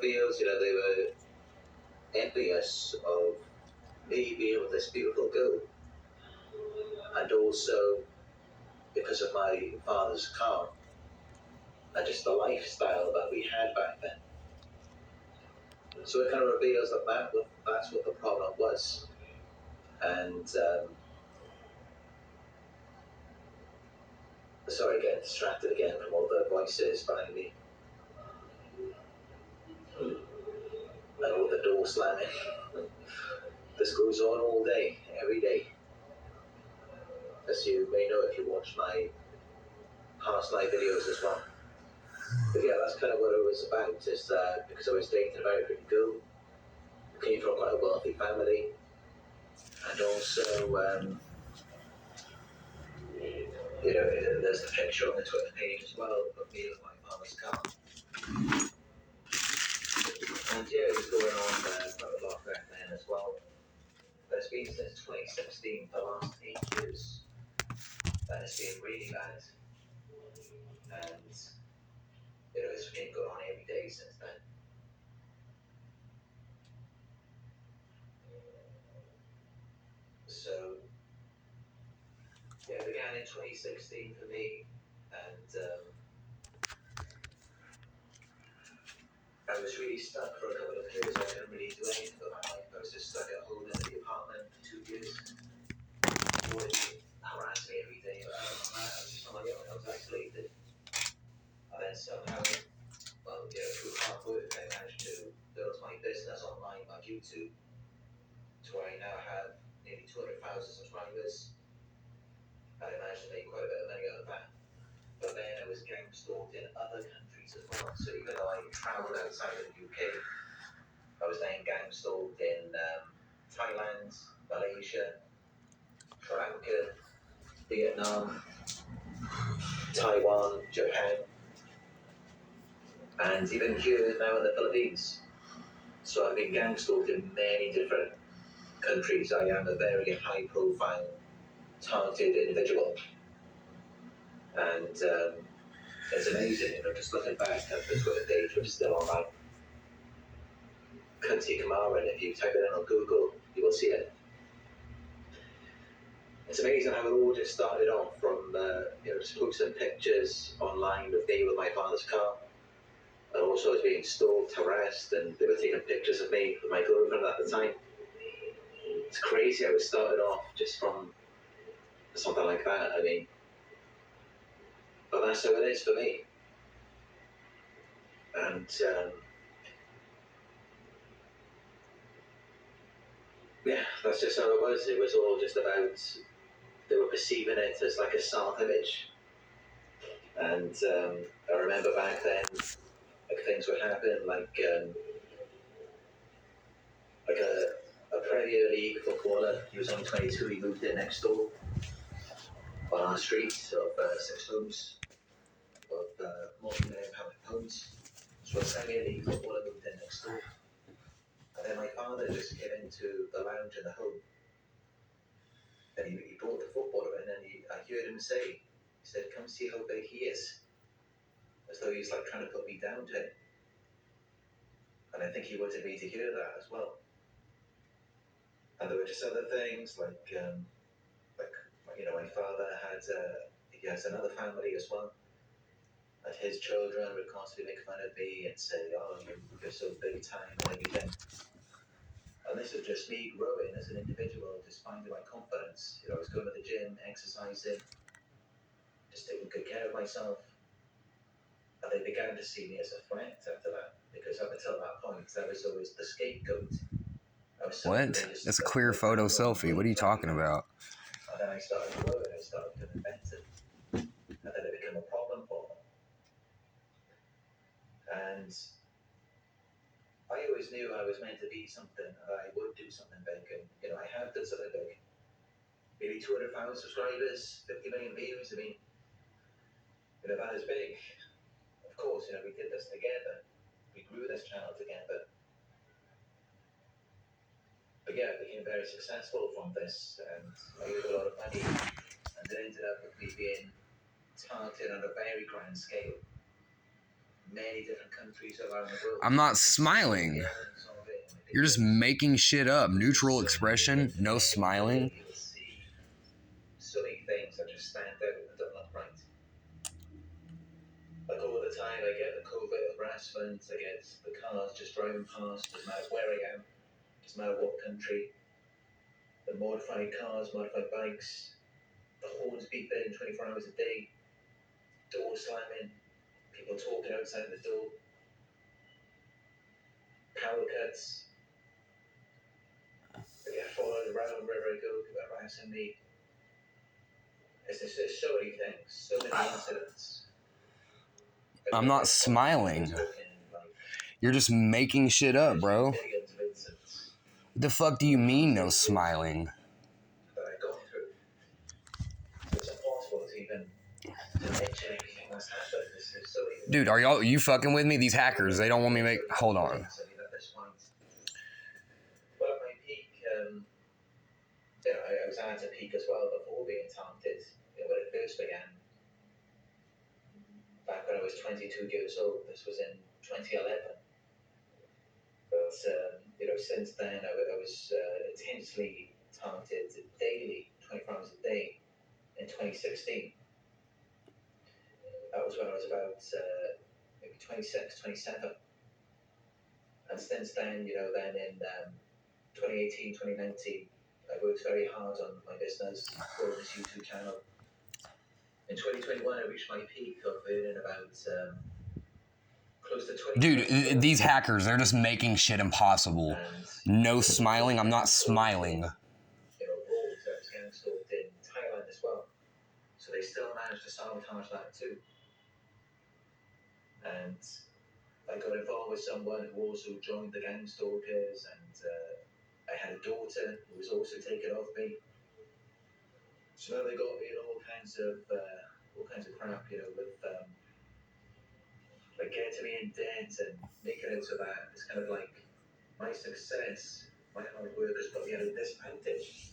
reveals, they were envious of me being with this beautiful girl, and also because of my father's car and just the lifestyle that we had back then. So it kind of reveals that's what the problem was. And sorry, getting distracted again from all the voices behind me and all the door slamming. This goes on all day, every day. As you may know if you watch my past live videos as well. But yeah, that's kind of what it was about, is because I was dating a very pretty girl, came from quite a wealthy family, and also, there's the picture on the Twitter page as well of me with my father's car. And yeah, it was going on quite a lot back then as well. But it's been since 2016, for the last 8 years, that it's been really bad. And, it's been going on every day since then. So, yeah, it began in 2016 for me, and I was really stuck for a couple of years. I couldn't really do anything with my life. I was just stuck at home in the apartment for 2 years. Would harass me every day. I was just on my own. I was isolated. And then somehow, through hard work, I managed to build my business online on YouTube, to where I now have nearly 200,000 subscribers. And I managed to make quite a bit of money out of that. But then I was gang stalked in other countries as well. So even though I travelled outside of the UK, I was then gang stalked in Thailand, Malaysia, Sri Lanka, Vietnam, Taiwan, Japan, and even here now in the Philippines. So I've been gang stalked in many different countries. I am a very high profile, targeted individual. And it's amazing, just looking back at the Twitter page, which is still online. Kunti Kumar, and if you type it in on Google, you will see it. It's amazing how it all just started off from, just posting pictures online of me with my father's car. And also I was being stalked, harassed, and they were taking pictures of me with my girlfriend at the time. It's crazy how it started off just from something like that, but that's how it is for me. And that's just how it was. It was all just about, they were perceiving it as like a self-image. And I remember back then, like, things would happen, like a Premier League footballer. He was only 22. He moved in next door on our street of 6 homes of multi-million-pound homes. So a Premier League footballer moved in next door, and then my father just came into the lounge in the home, and he brought the footballer in, and I heard him say, he said, "Come see how big he is," as though he's like trying to put me down to him. And I think he wanted me to hear that as well. And there were just other things like my father he has another family as well, and his children would constantly make fun of me and say, "Oh, you're so big time," and everything. And this was just me growing as an individual, just finding my confidence. I was going to the gym, exercising, just taking good care of myself. And they began to see me as a threat after that, because up until that point, I was always the scapegoat. What? That's a clear photo selfie. What are you talking about? And then I started growing, I started getting better. And then it became a problem for them. And I always knew I was meant to be something, and I would do something big. And, I have done something big. Maybe 200,000 subscribers, 50 million views. That is big. Of course, we did this together. We grew this channel together. But yeah, I became very successful from this, and I made a lot of money. And it ended up with me being targeted on a very grand scale. many different countries around the world. I'm not smiling. You're just making shit up. Neutral expression, no smiling. You'll see so many things that just stand out and don't look right. Like all the time, I get the covert harassment, I get the cars just driving past, doesn't matter where I am, doesn't matter what country, the modified cars, modified bikes, the horns beeping 24 hours a day, door slamming, people talking outside the door, power cuts, I get followed around wherever I go, people harassing me. There's so many things, so many incidents. I'm not smiling. You're just making shit up, bro. What the fuck do you mean, no smiling? That I've gone through. It's impossible to even mention everything that's happened. There's so many. Dude, are you fucking with me? These hackers, they don't want me to make. Hold on. Well, at my peak, I was at a peak as well before being talented. When it first began, back when I was 22 years old. This was in 2011. But since then, I was intensely talented daily, 24 hours a day. In 2016, that was when I was about maybe 26, 27. And since then, then in 2018, 2019, I worked very hard on my business, growing this YouTube channel. In 2021, I reached my peak of earning about close to 20. Dude, these hackers, they're just making shit impossible. No smiling, I'm not smiling. Abroad, I was getting stalked in Thailand as well. So they still managed to sabotage that too. And I got involved with someone who also joined the gang stalkers, and I had a daughter who was also taken off me. So now they got me in all kinds of crap, with like getting me in debt and making it so that it's kind of like my success, my hard work has put me at a disadvantage.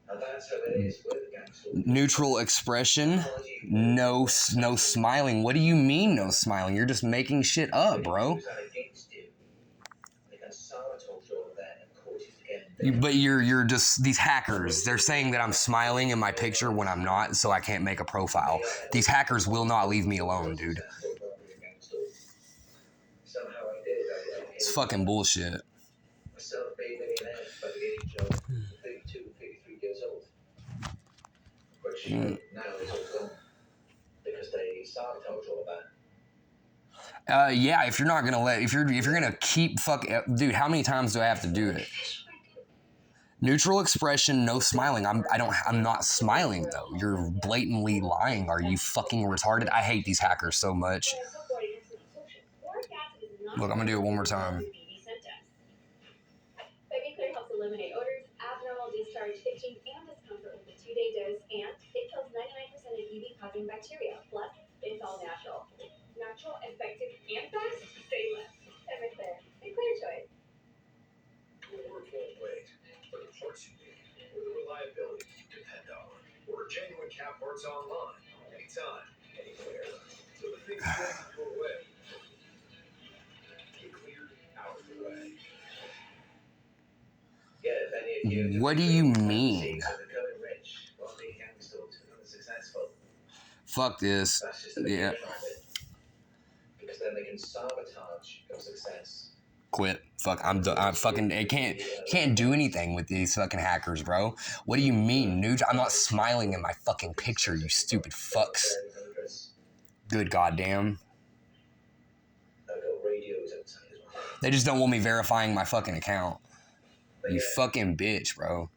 And that's how it is with the gang stalkers. Neutral expression, no smiling. What do you mean, no smiling? You're just making shit up, bro. But you're just these hackers. They're saying that I'm smiling in my picture when I'm not, so I can't make a profile. These hackers will not leave me alone, dude. It's fucking bullshit. Self-made millionaire by the age of 32, 33 years old. Which now is all gone because they sabotage all of that. Yeah, if you're not gonna if you're gonna keep dude, how many times do I have to do it? Neutral expression, no smiling. I'm not smiling though. You're blatantly lying. Are you fucking retarded? I hate these hackers so much. Look, I'm gonna do it one more time. Clear helps eliminate odors, abnormal discharge, itching, and discomfort with a 2-day dose, and it kills 99% of EV-causing bacteria. Plus, it's all natural. Natural, effective, and fast? Say less. Everclear. The clear choice. Order full weight for the parts you need, or the reliability you depend on. Order genuine cat parts online, anytime, anywhere. So the things you want to go away, get cleared out of the way. What do you mean? Fuck this. Yeah. Because then they can sabotage your success. Quit. Fuck. I'm fucking. I can't do anything with these fucking hackers, bro. What do you mean, nude? I'm not smiling in my fucking picture, you stupid fucks. Good goddamn. They just don't want me verifying my fucking account. You fucking bitch, bro.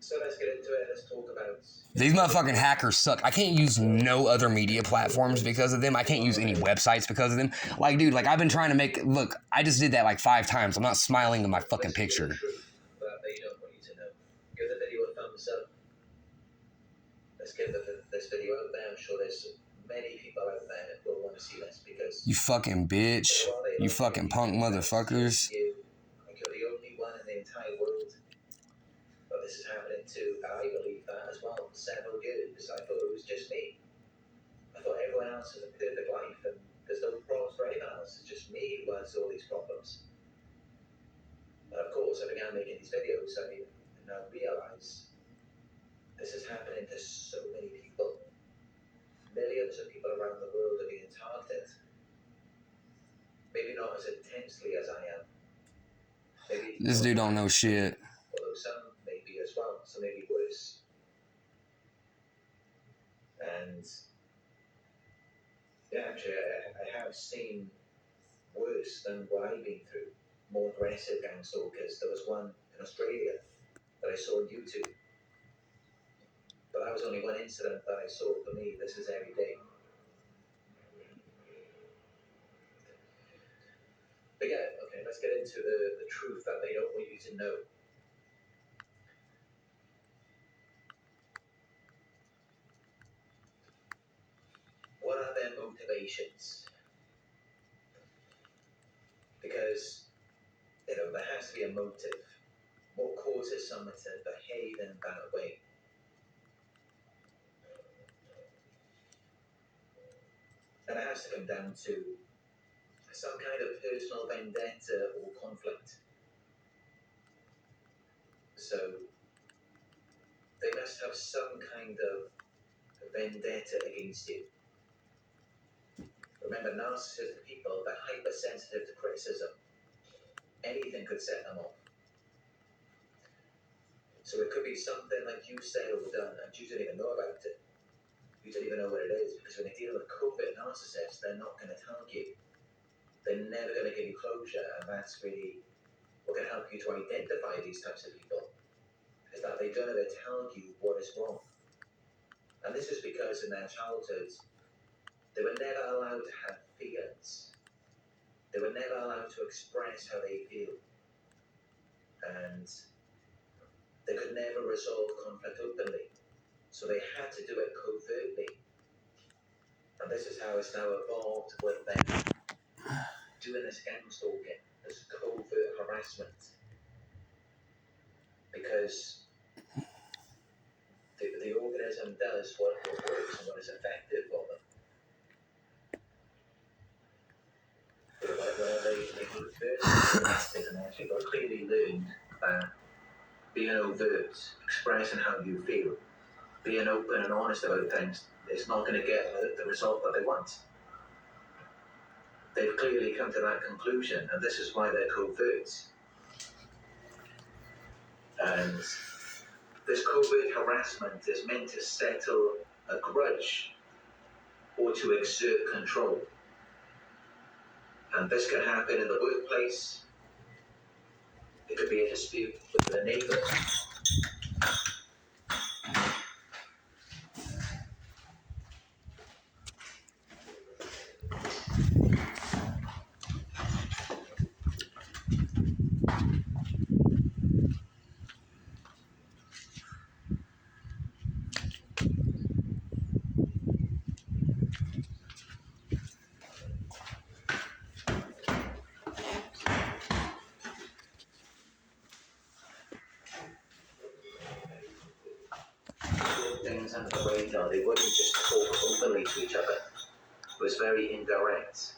So let's get into it. Let's talk about... These motherfucking hackers suck. I can't use no other media platforms because of them. I can't use any websites because of them. Like, dude, like I've been trying to make... Look, I just did that like 5 times. I'm not smiling in my fucking picture. That they don't want you to know. Give the video a thumbs up. Let's get this video out there. I'm sure there's many people out there who will want to see this because... You fucking bitch. You fucking punk motherfuckers. Like you're the only one in the entire world. But this is happening too, and I believe that as well for several years. I thought it was just me. I thought everyone else was a these videos, I now realize this is happening to so many people. Millions of people around the world are being targeted. Maybe not as intensely as I am. Maybe This dude don't know shit. although some may be as well, some may be worse. And yeah, actually, I have seen worse than what I've been through. More aggressive gang stalkers. There was one in Australia that I saw on YouTube. But that was only one incident that I saw. For me, this is every day. But yeah, okay, let's get into the truth that they don't want you to know. What are their motivations? Because, there has to be a motive. What causes someone to behave in that way? And it has to come down to some kind of personal vendetta or conflict. So, they must have some kind of vendetta against you. Remember, narcissistic people, they're hypersensitive to criticism. Anything could set them off. So it could be something like you said or done and you don't even know about it. You don't even know what it is, because when they deal with covert narcissists, they're not going to tell you. They're never going to give you closure, and that's really what can help you to identify these types of people, is that they don't ever tell you what is wrong. And this is because in their childhood, they were never allowed to have feelings. They were never allowed to express how they feel. And they could never resolve conflict openly. So they had to do it covertly. And this is how it's now evolved with them doing this gang stalking, this covert harassment. Because the organism does what works and what is effective for them. Where they go first and actually got clearly learned that being overt, expressing how you feel, being open and honest about things, is not going to get the result that they want. They've clearly come to that conclusion, and this is why they're covert. And this covert harassment is meant to settle a grudge or to exert control. And this can happen in the workplace. It could be a dispute with a neighbor. Things under the radar, they wouldn't just talk openly to each other. It was very indirect.